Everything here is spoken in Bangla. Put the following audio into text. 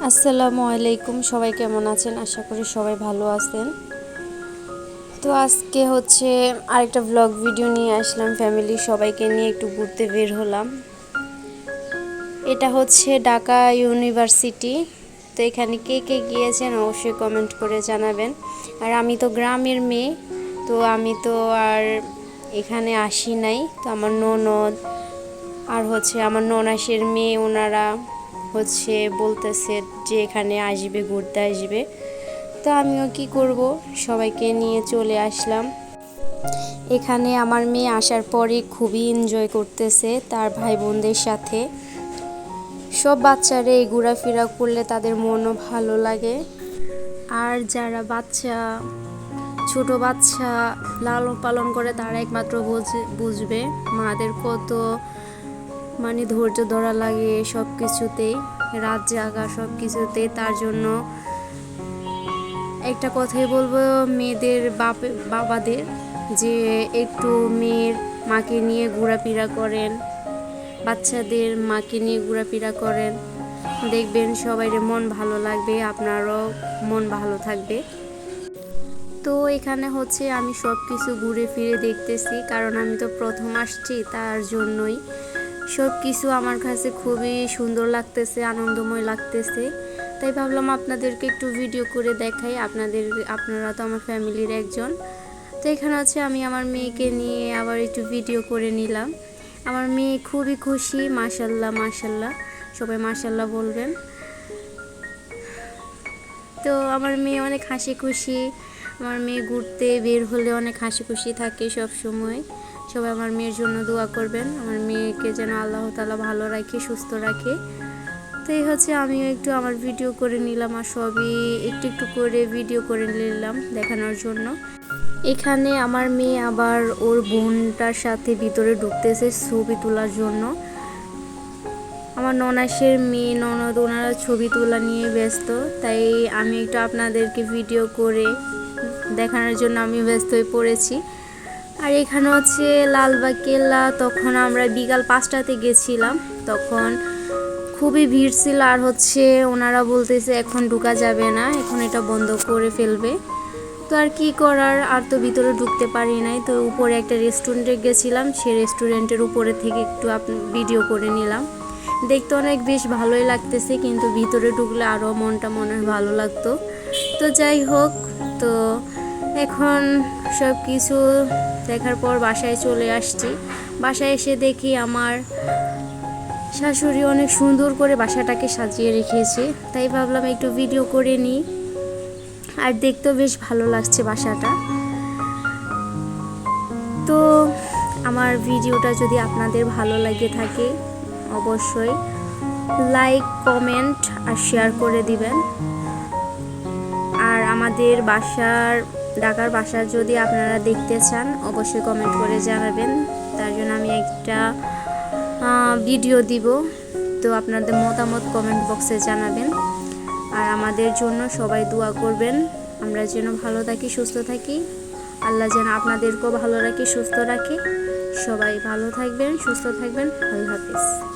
আসসালামু আলাইকুম, সবাই কেমন আছেন? আশা করি সবাই ভালো আছেন। তো আজকে আরেকটা ব্লগ ভিডিও নিয়ে আসলাম। ফ্যামিলি সবাইকে নিয়ে একটু ঘুরতে বের হলাম। এটা ঢাকা ইউনিভার্সিটি। তো এখানে কে কে গিয়েছেন অবশ্যই কমেন্ট করে জানাবেন। আর আমি তো গ্রামের মেয়ে, তো আমি তো আর এখানে আসি নাই। তো আমার ননদ আর আমার ননাসের মেয়ে, ওনারা বলতেছে যে এখানে আসবে, ঘুরতে আসবে। তো আমিও কি করব, সবাইকে নিয়ে চলে আসলাম। এখানে আমার মেয়ে আসার পরে খুবই এনজয় করতেছে তার ভাই বোনদের সাথে। সব বাচ্চারা এই ঘোরাফেরা করলে তাদের মনও ভালো লাগে। আর যারা ছোট বাচ্চা লালন পালন করে তারা একমাত্র বুঝবে মাদের কত ধৈর্য ধরা লাগে সব কিছুতেই, রাত জাগা সব কিছুতেই। তার জন্য একটা কথাই বলবো মেয়েদের বাবাদের, যে একটু মেয়ের মাকে নিয়ে ঘোরাফেরা করেন, বাচ্চাদের মাকে নিয়ে ঘোরাফেরা করেন, দেখবেন সবাই মন ভালো লাগবে, আপনারও মন ভালো থাকবে। তো এখানে আমি সব কিছু ঘুরে ফিরে দেখতেছি, কারণ আমি তো প্রথম আসছি, তার জন্যই সব কিছু আমার কাছে খুবই সুন্দর লাগতেছে, আনন্দময় লাগতেছে। তাই ভাবলাম আপনাদেরকে একটু ভিডিও করে দেখাই। আপনারা তো আমার ফ্যামিলির একজন। তো এখানে আমি আমার মেয়েকে নিয়ে আবার একটু ভিডিও করে নিলাম। আমার মেয়ে খুবই খুশি, মাশাল্লাহ মাশাল্লাহ, সবাই মাশাল্লাহ বলবেন। তো আমার মেয়ে অনেক হাসি খুশি। আমার মেয়ে ঘুরতে বের হলে অনেক হাসি খুশি থাকে সব সময়। সবাই আমার মেয়ের জন্য দোয়া করবেন, আমার মেয়েকে যেন আল্লাহ তাআলা ভালো রাখে, সুস্থ রাখে। তো এই আমিও একটু আমার ভিডিও করে নিলাম, আর সবই একটু একটু করে ভিডিও করে নিলাম দেখানোর জন্য। এখানে আমার মেয়ে আবার ওর বোনটার সাথে ভিতরে ঢুকতেছে ছবি তোলার জন্য। আমার ননাসের মেয়ে ননদ, ওনারা ছবি তোলা নিয়ে ব্যস্ত, তাই আমি একটু আপনাদেরকে ভিডিও করে দেখানোর জন্য আমি ব্যস্ত হয়ে পড়েছি। আর এখানে লালবাগ কেল্লা। তখন আমরা বিকাল 5টাতে গেছিলাম, তখন খুবই ভিড় ছিল। আর ওনারা বলতেছে এখন ঢোকা যাবে না, এখন এটা বন্ধ করে ফেলবে। তো আর কি করার, আর তো ভিতরে ঢুকতে পারি নাই। তো উপরে একটা রেস্টুরেন্টে গেছিলাম, সেই রেস্টুরেন্টের উপরে থেকে একটু ভিডিও করে নিলাম। দেখতে অনেক বেশ ভালোই লাগতেছে, কিন্তু ভিতরে ঢুকলে আরও মনটা মনে হয় ভালো লাগতো। তো যাই হোক, তো এখন সব কিছু দেখার পর বাসায় চলে আসছি। বাসায় এসে দেখি আমার শাশুড়ি অনেক সুন্দর করে বাসাটাকে সাজিয়ে রেখেছে, তাই ভাবলাম একটু ভিডিও করে নিই। আর দেখতেও বেশ ভালো লাগছে বাসাটা। তো আমার ভিডিওটা যদি আপনাদের ভালো লাগে থাকে অবশ্যই লাইক, কমেন্ট আর শেয়ার করে দিবেন। আর আমাদের ঢাকার বাসার যদি আপনারা দেখতে চান অবশ্যই কমেন্ট করে জানাবেন, তার জন্য আমি একটা ভিডিও দিব। তো আপনাদের মতামত কমেন্ট বক্সে জানাবেন। আর আমাদের জন্য সবাই দোয়া করবেন, আমরা যেন ভালো থাকি, সুস্থ থাকি। আল্লাহ যেন আপনাদেরকেও ভালো রাখে, সুস্থ রাখে। সবাই ভালো থাকবেন, সুস্থ থাকবেন। আল্লাহ হাফেজ।